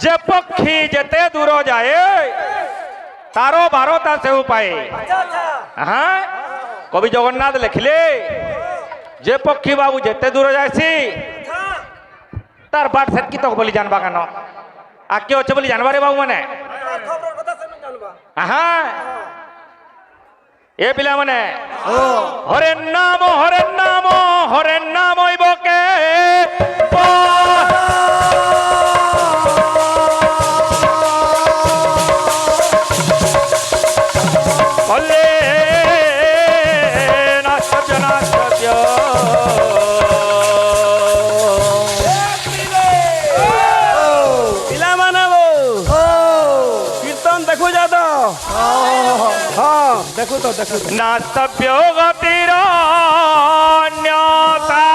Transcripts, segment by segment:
যে পক্ষী যেতে দূর যায় তার বারতা সেউ পায়ে। হ্যাঁ, কবি জগন্নাথ লেখিলে যে পক্ষী বাবু যেতে দূর যাইছি তার বাট সেটকি তক বলি জানবা কেন আর কে অছে বলি জানবারে বাবু মানে। হ্যাঁ, এ পিলা মানে হরের নাম হরের নাম হরের নাম হইবকে বলে নাশ্চর্য নাশ্চর্য পিলা মানাবো কীর্তন দেখু যা তো। হ্যাঁ দেখু তো দেখু তো। নাস্তব্য গতির অন্যতা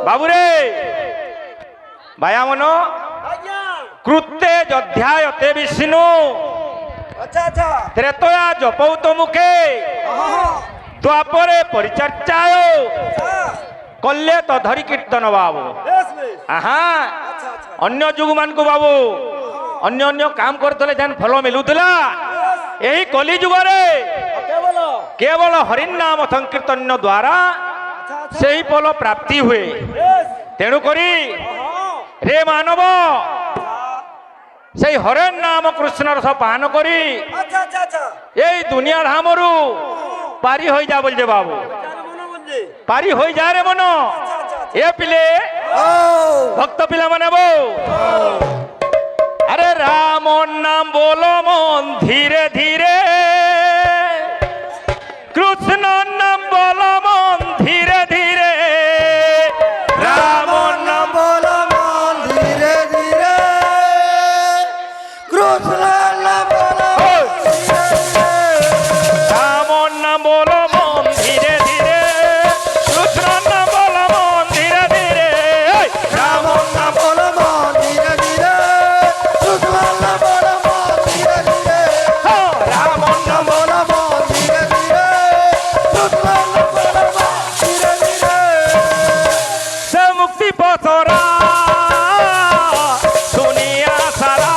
বাবুরে ভায়া মন কৃত্যে যধ্যায়তে বিষ্ণু ত্রেতয়া জপৌত মুখে দ্বাপরে পরিচর্যায় কল্লে তো ধরি কীর্তন বাবু। আহা অন্য যুগ মানকু বাবু অন্য অন্য কাম করতে যেন ফল মিলুলা এই কলি যুগরে কেবল হরিণ নাম সংকীর্তন দ্বারা সেই ফল প্রাপ্তি হুয়ে। তেণু করি রে মানব সেই হরেণ নাম কৃষ্ণ রস পান করি এই দুনিয়া ধামরু পারি হয়ে যা বলছে বাবু, পারি হয়ে যা রে মন। এ পিলে ভক্ত পিলা মানে আরে রাম নাম বলো মন ধীরে ধীরে, কৃষ্ণ নাম বলো মন ধীরে ধীরে, রাম নাম বলো মন ধীরে ধীরে, কৃষ্ণ নাম বলো রাম নাম বলো মন ধীরে ধীরে, কৃষ্ণ নাম বলো মন ধীরে ধীরে, রাম নাম বলো মন ধীরে ধীরে, কৃষ্ণ নাম বলো মন ধীরে ধীরে, রাম নাম বলো মন ধীরে ধীরে, কৃষ্ণ নাম বলো মন ধীরে ধীরে। সে মুক্তি পথরা দুনিয়া সারা,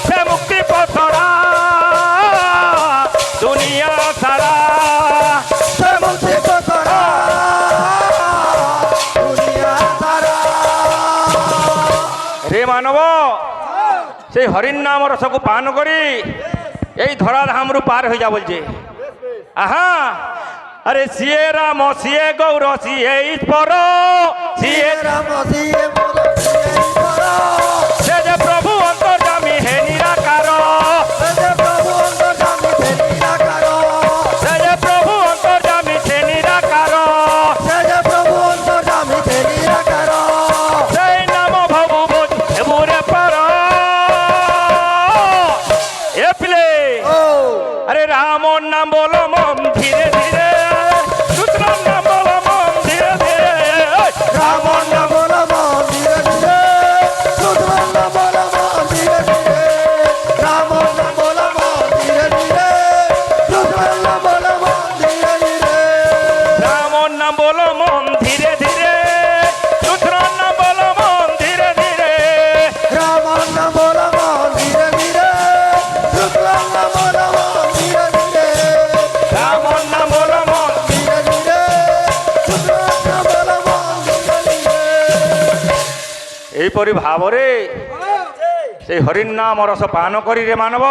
সে মুক্তি পথরা দুনিয়া সারা, সে মুক্তি পথরা দুনিয়া সারা। রে মানব সেই হরিণ নাম রসকু পান করি এই ধরা ধামরু পার হয়ে যা বলছে। আহা আরে সিয়ে রাম সিয়ে গৌর সিয়ে ঈশ্বর, সিয়ে রাম সিয়ে বলো সিয়ে ঈশ্বর, সে যে প্রভু অন্তর্যামী হে নিরাকার, সে যে প্রভু অন্তর্যামী হে নিরাকার, সে যে প্রভু অন্তর্যামী হে নিরাকার, সে যে প্রভু অন্তর্যামী হে নিরাকার। সেই নাম ভবু বুঝে পার। এ পিলে ও আরে রাম নাম বলো মন ধীরে ধীরে, কৃষ্ণ নাম বলো মন ধীরে ধীরে, রাম নাম বলো মন ধীরে ধীরে, কৃষ্ণ নাম বলো মন ধীরে ধীরে, রাম নাম বলো মন ধীরে ধীরে, কৃষ্ণ নাম বলো মন ধীরে ধীরে। রাম নাম বলো মন ধীরে ধীরে, কৃষ্ণ নাম বলো মন ধীরে ধীরে, রাম নাম বলো মন ধীরে ধীরে, কৃষ্ণ নাম বলো মন ধীরে ধীরে, রাম নাম বলো মন। ধীরে ধীরে, কৃষ্ণ নাম বলো মন ধীরে ধীরে। এইপরি ভাবরে সেই হরিণ নাম রস পান করি রে মানব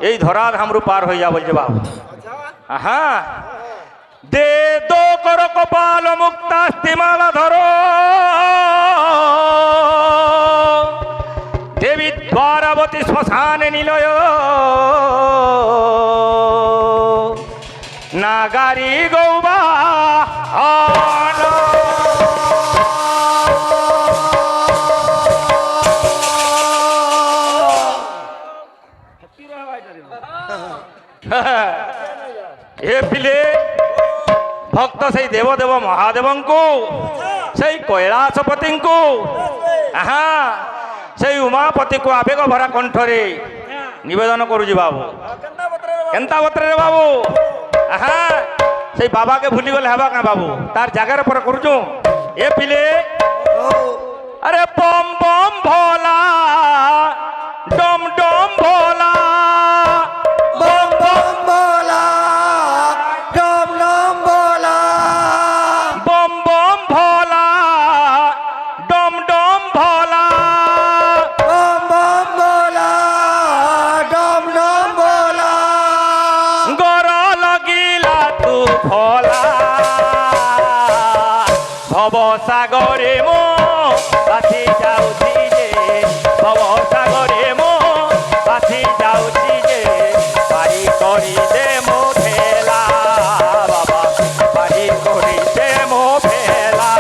এই ধরা ধামরু পার হয়ে যা বলছে বাবু। আহা দে দো কর কপাল মুক্তাস্তি মালা ধরো, দেবী দ্বারাবতী শ্মশানে নিলয়, নাগারি গৌবা এ পিলে ভক্ত সেই দেবদেব মহাদেবଙ୍କୁ সেই কৈଳାସପତିଙ୍କୁ ଆହା সেই উমাপতিକୁ আবেগ ভরা কণ্ঠরে নিবেদন করুছি বাবু। কেনতা বতরে বাবু? হ্যাঁ সেই বাবাকে ভুলি গলে হবা কা বাবু? তার জায়গার পরে করুছু এ পিলে আরে বম বম ভোলা ডম ডম ভোলা বম বম ভোলা ডম ডম ভোলা বম বম ভোলা ডম ডম ভোলা বম বম ভোলা ডম ডম ভোলা গর লগিলা তু ভোলা ভব সাগরে মো বাসি যাউছি যে ভব সাগরে মো বাসি যাউছি যে পারি করি দে মো ভেলা বাবা পারি করি দে মো ভেলা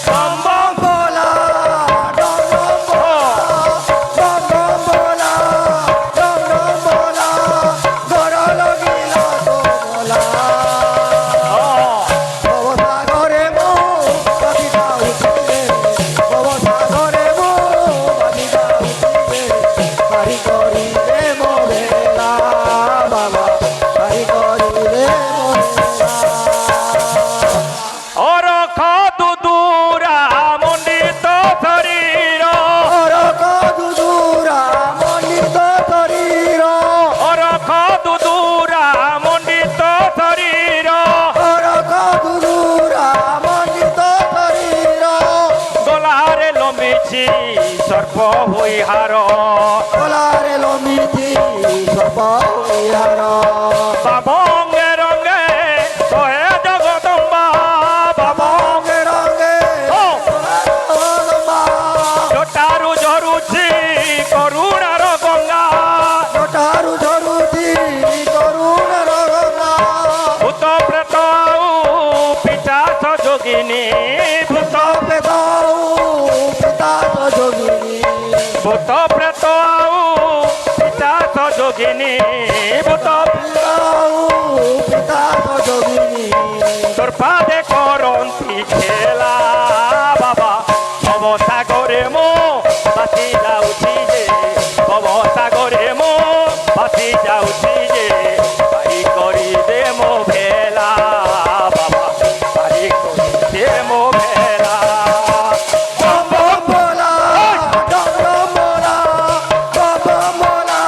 বম বম ভোলা ডম ডম বম বম ভোলা ডম ডম ভোলা গর লগিলা তো ভোলা ভব সাগরে মো বাসি যাউছি রে ভব সাগরে মো বাসি যাউছি রে পারি করি রে মো ভেলা বাবা পারি করি রে মো ভেলা অরখ দুদুরা মন্ডিত শরীর অরক দুদুরা মন্ডিত শরীর অরখ দুদুরা মন্ডিত শরীর অরক দুদুরা মন্ডিত শরীর গলারে লম্বিছি সর্প হই হার কলারে লমিতি সর্ব ইহার বাবঙ্গে রঙ্গে কহে জগদম্বা বাবা রঙে রঙে ও জটারু ঝরুছি করুণার গঙ্গা জটারু ঝরুতি করুণ রঙা ভূত প্রেত আউ পিচাচ যোগিনী ভূত পেদাও পিতা যোগিনী ভূত প্রেত আউ পিচাচ যোগিনী ভূত পেদাও পিতা যোগিনী তোর পাদে করন্তি খেলা বাবা ভব সাগরে মো বাসি যাউছি যে ভব সাগরে মো বাসি যাউছি যে পারি করি দে মো ভেলা বাবা পারি করি দে মো ভেলা বম বম ভোলা ডম ডম ভোলা বম বম ভোলা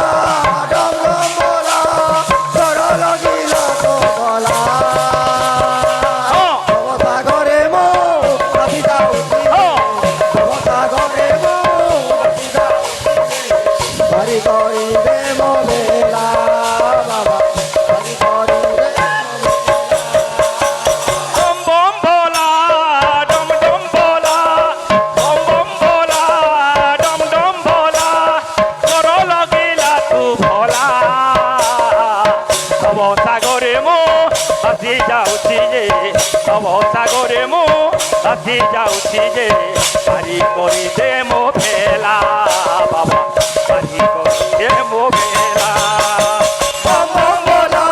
ডম ডম ভোলা গর লগিলা তো ভোলা ভব সাগরে মো বাসি যাউছি ভব সাগরে মো বাসি যাউছি পারি করি রে মো ভেলা বাবা পারি করি রে বম বম ভোলা ডম ডম ভোলা বম বম ভোলা ডম ডম ভোলা কর লগিলা তু ভোলা তব সাগরে মো ভাসি যাউছি যে তব সাগরে মো ভাসি যাউছি যে পারি করি দে মো ভেলা বাবা পারি করি দে মো ভেলা বম বম ভোলা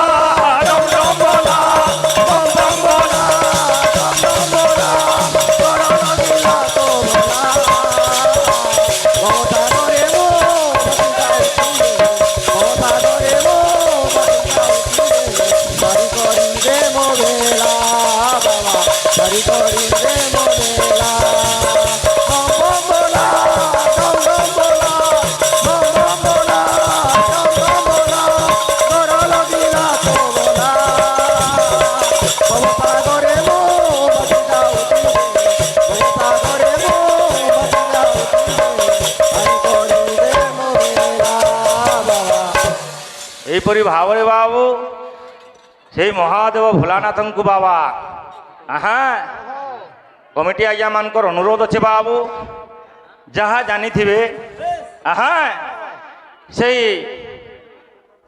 ডম ডম ভোলা বম বম ভোলা ডম ডম ভোলা গর লগিলা তো ভোলা ভব সাগরে মো বাসি যাউছি ভব সাগরে মো বাসি যাউছি পারি করি রে মো ভেলা বাবা পারি করি রে মো ভেলা বম বম ভোলা ডম ডম ভোলা বম বম ভোলা ডম ডম ভোলা গর লগিলা তো ভোলা ভব সাগরে মো বাসি যাউছি ভব সাগরে মো বাসি যাউছি পারি করি রে মো ভেলা বাবা এইপরি ভাବରେ বাবু সেই মহাদেব ভোলানাথଙ୍କୁ বাবা কমিটি আজ্ঞା ମାନଙ୍କର ଅନୁରୋଧ ଅଛି ବାବୁ ଯାହା ଜାଣିଥିବେ ସେଇ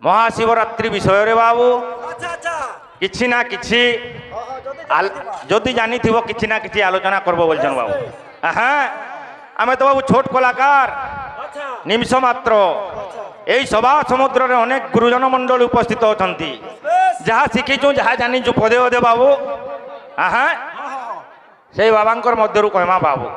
ମହାଶିବରାତ୍ରି ବିଷୟରେ ବାବୁ କିଛି ନା କିଛି ଯଦି ଜାଣିଥିବ କିଛି ନା କିଛି ଆଲୋଚନା করব বলছেন বাবু ଆମେ ତ বাবু ছোট কলাকার নিমিষ মাত্র এই সভা সমুদ্রে অনেক গুরুজন মণ্ডলী উপস্থিত অଛନ୍ତି যাহা শিখিছু যাহা জানিছু পদে পদে বাবু সেই বাবাঙ্কর মধ্যରୁ কহমা বাবু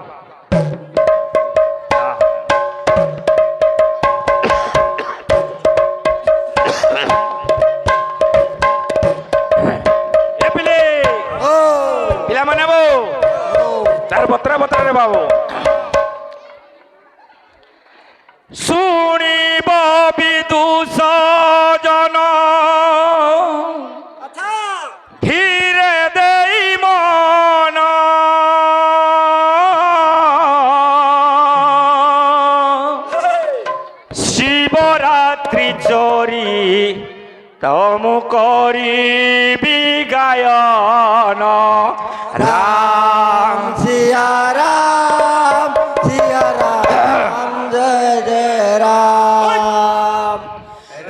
বাবু শুনিব বিদুষ জন আচ্ছা ধীরে দেই মন শিবরাত্রি চরি তমু করিবি গায়ন রাম सिया राम जय जय राम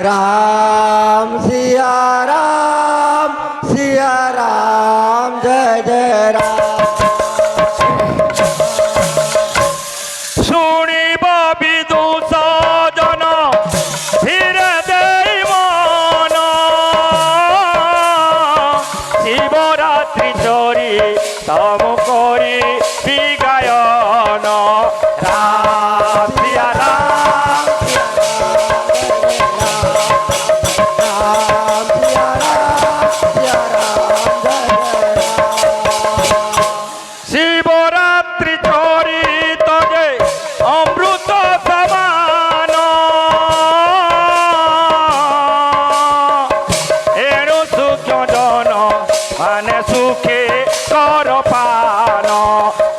राम सिया राम जय जय राम শুনিব বিদুষ জন ধীরে দেই মন শিবরাত্রি চরি তম করি বিগায়ন রাম সিয়া রাম राम सिया राम जय जय শিবরাত্রি চরি তজে অমৃত সমান এণু সুখ জন মানে সুখে কর পান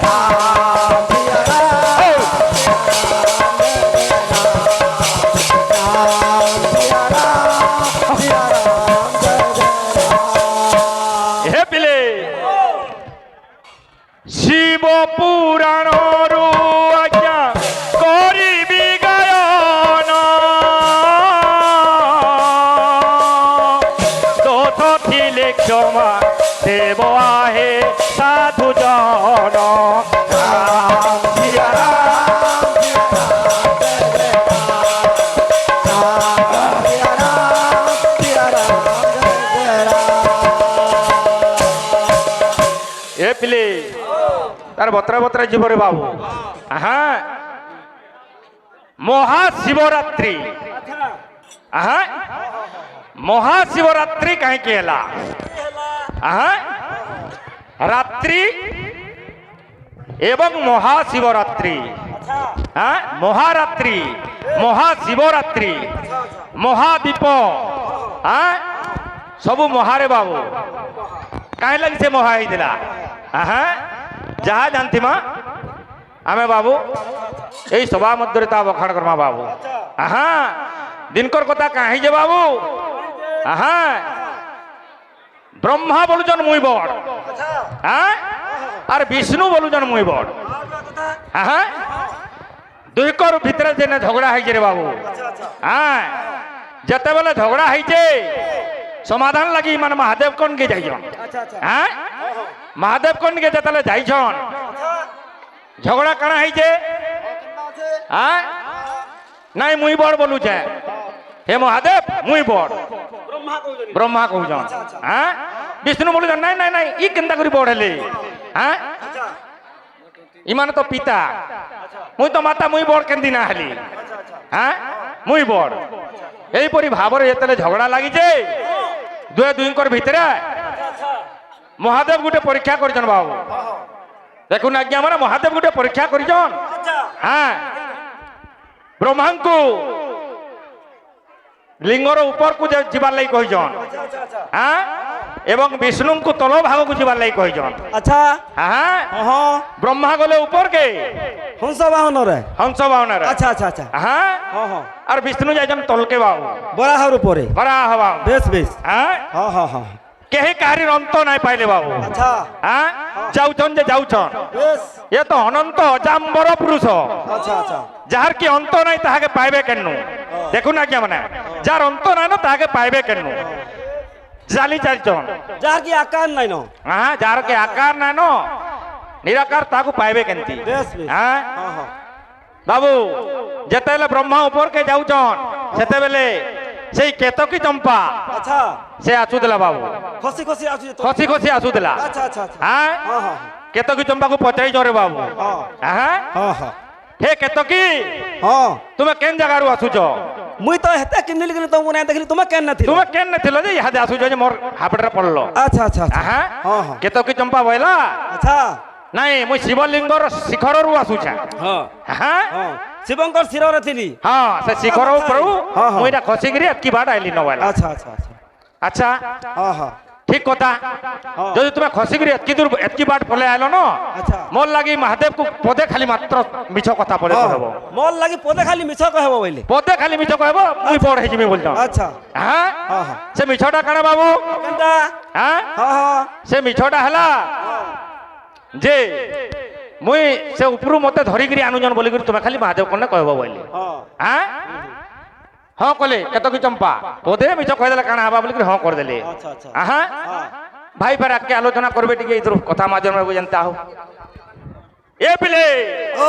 রাম सिया राम जय जय राम হে পিলে শিব পুরাণরু আজ্ঞা করিবি গায়ন দোষ থিলে ক্ষমা দেব আহে সাধু জন রাম সিয়া রাম এ পিলে তার বত্রা বত্রা জীবরে বাবু হ্যাঁ মহাশিবরাত্রি হ্যাঁ মহাশিবরাত্রি কাহিঁকি হেলা হ্যাঁ রাত্রি এবং মহাশিবরাত্রি হ্যাঁ মহারাত্রি মহাশিবরাত্রি মহাদীপ হ্যাঁ সবু মহারে বাবু কাହିଁ ଲାଗି ସେ ମହା ହେଇଥିଲା ଯାହା ଜାଣିଥିମା ଆମେ ବାବୁ ଏଇ ସଭା ମଧ୍ୟରେ ତା ବଖାଣ କର୍ମା ବାବୁ ଦିନକର କଥା କାହିଁ ଯେ ବାବୁ ବ୍ରହ୍ମା ବୋଲୁଛନ୍ ମୁଇଁ ବଡ଼ আর বিষ্ণু বলুছন মুই বড় দুইকর ভিতরে যেন ঝগড়া হয়েছে রে বাবু হ্যাঁ যেতবেলে ঝগড়া হয়েছে সমাধান লাগি মানে মহাদেব কনকে যাইছন হ্যাঁ মহাদেব কনকে যেতলে যাইছন ঝগড়া কাଣା হয়েছে হ্যাঁ নাই মুই বড় বলুছে হে মহাদেব মুই বড় ব্রহ্মা কହୁছন হ্যাঁ বিষ্ণু বলুছন নাই নাই নাই ই কেনতা করি বড় হেলে হ্যাঁ ইমানে তো পিতা মুই তো মাতা মুই বড় কেন দিনা হেলি হ্যাঁ মুই বড় এইপরি ভাবরে যেতলে ঝগড়া লাগিছে দুয়ে দুইঙ্কর ভিতরে মহাদেব গোটে পরীক্ষা করিছন বাবু দেখুন আজ্ঞা মানে মহাদেব গোটে পরীক্ষা করিছন হ্যাঁ ব্রহ্মাঙ্কু লিঙ্গর উপরকু যাবার লাগি কইছন হ্যাঁ এবং বিষ্ণুଙ୍କୁ তল ভাগକୁ ଯିବାର ଲାଗି କହିଛନ୍ আচ্ছা হ্যাঁ হ্যাঁ ব্রহ্মা গলে উপরকে হংস বাহনরে হংস বাহନରେ আচ্ছা আচ্ছা আচ্ছা হ্যাঁ হ্যাঁ হ্যাঁ আর বিষ্ণু যাইছন তলকে বাবু বরাহর উপরে বড়া হবা বেশ বেশ হ্যাঁ হ্যাঁ হ্যাঁ হ্যাঁ কেহি কাহারি অন্ত নাই পাইলে বাবু আচ্ছা হ্যাঁ যাউছন যে যাউছন বেশ এ তো অনন্ত অজাম্বর পুরুষ আচ্ছা আচ্ছা যাহার কি অন্ত নাই তাহাকে পাইবে কেন দেখুন আজ্ঞা মানে যার অন্ত নাই না তাহাকে পাইবে কেন জালি চাইছন যার কি আকার নাই ন হ্যাঁ যার কি আকার নাই ন নিরাকার তাহাକୁ পাইবে কেনতি বেশ বেশ হ্যাঁ হ্যাঁ হ্যাঁ বাবু যেতেবেলে ব্রহ্মা উপরকে যাউছন সেতেবেলে সেই কেতকী চম্পা আচ্ছা সে আসুদেলা বাবু খসি খসি আসুছে তো খসি খসি আসুদেলা আচ্ছা আচ্ছা আচ্ছা হ্যাঁ হ্যাঁ হ্যাঁ কেতকী চম্পাକୁ পচাইছ রে বাবু হ্যাঁ হ্যাঁ হ্যাঁ হ্যাঁ হে কেতকী হ্যাঁ তুমি কেন জায়গাରୁ ଆସୁଛ মুই তো হেতে কিনলি কিনে তোমাকে না দেখলি তোমাকে কেন না থিল তুমি কেন ଥିଲ ଯେ ଇହାଦେ ଆସୁଛ ଯେ ମୋର ହାପଟରେ ପଡିଲ আচ্ছা আচ্ছা আচ্ছা হ্যাঁ হ্যাঁ হ্যাঁ କେତକୀ ଚମ୍ପା ବଇଲା আচ্ছা ନାଇଁ ମୁଁ ଶିବଲିଙ୍ଗର ଶିଖରରୁ ଆସୁଛେ ହଁ ହଁ ହଁ ଶିବଙ୍କର ଶିରରେ ଥିଲି ହଁ ସେ ଶିଖର ଉପରୁ ହଁ, ହଁ। ମୁଁ ଏଇଟା ଖସିକିରି ଏତ୍କି ବାଟ ଆଇଲି ନବାଇଲା ଆଚ୍ଛା ଆଚ୍ଛା ଆଚ୍ଛା আচ্ছা ହଁ ହଁ ঠিক কথা হ্যাঁ। যদি তুমি খসিকিরি এতকি দূর এতকি বাট পলে আইল ন আচ্ছা। মোর লাগি মহাদেবকে পদে খালি মাত্র মিছ কথা পলে ହଁ কহব ମୋର ଲାଗି ପଦେ ଖାଲି ମିଛ କହିବ ବୋଇଲେ পদে খালি মিছ কহব মুই বড় হইজিমি বলছ আচ্ছা হ্যাঁ ହଁ ହଁ সে মিছটা কাଣା বাবু କେନ୍ତା হ্যাঁ ହଁ ହଁ সে মিছটা হেলা যে মুই সে উপরু মতে ধরিকিরি আনুজন বলিকিরি তুমি খালি মহাদেব কনে কহব বইলে ହଁ হ্যাঁ হ্যাঁ কলে কেতকি চম্পা পদে মিছ কইদেলে কাଣା হবা বলিকিরি হ্যাঁ করদেলে আচ্ছা আচ্ছা আহা ହଁ ভাই পার আজকে আলোচনা করবে টিকে ইদর কথা মাধ্যমে জানতা হো এ পিলে ও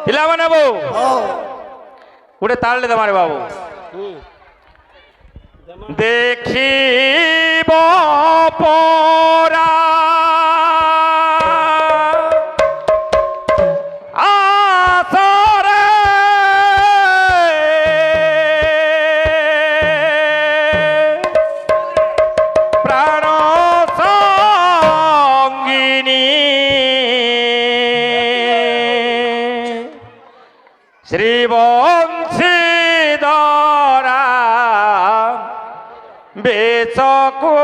পিলা বানাবো ও গোটে তাড়লে দেমারে বাবু দেখিব পরা আসরে প্রাণ সঙ্গিনী শ্রীবংশীধরা বেচকো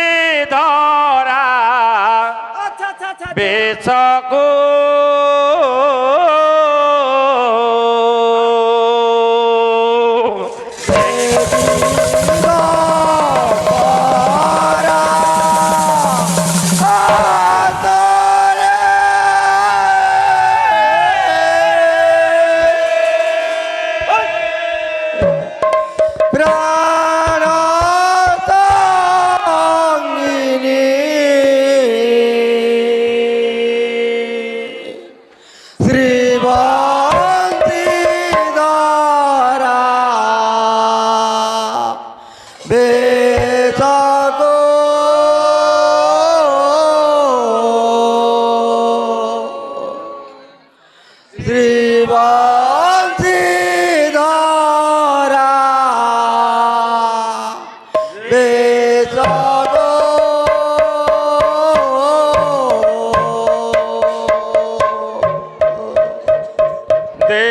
শ্রীবংশীধরা আচ্ছা আচ্ছা আচ্ছা বেচকো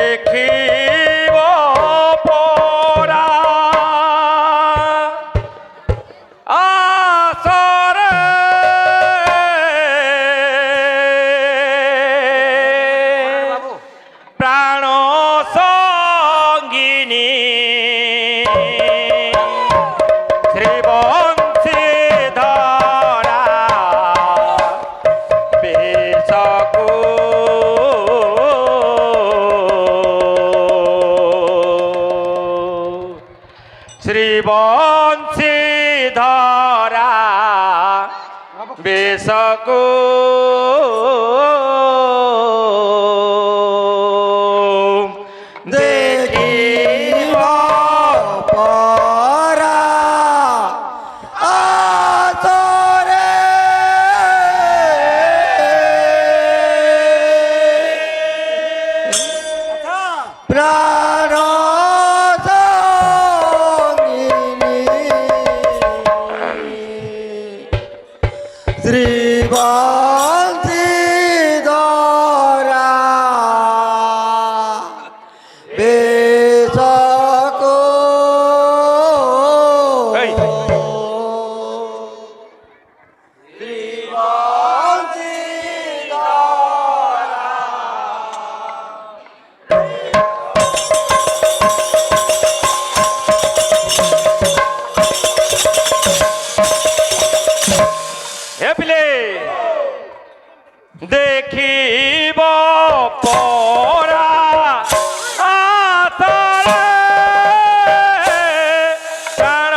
দেখিব পরা আসরে প্রাণ সঙ্গিনী শ্রীবংশীধরা বেশকু শ্রীবংশীধরা বেশকু দেখিব পরা আসরে প্রাণ শ্রীবংশীধরা বেশকো এই। এ পিলে দেখিব পরা আসরে প্রাণ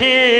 দেখি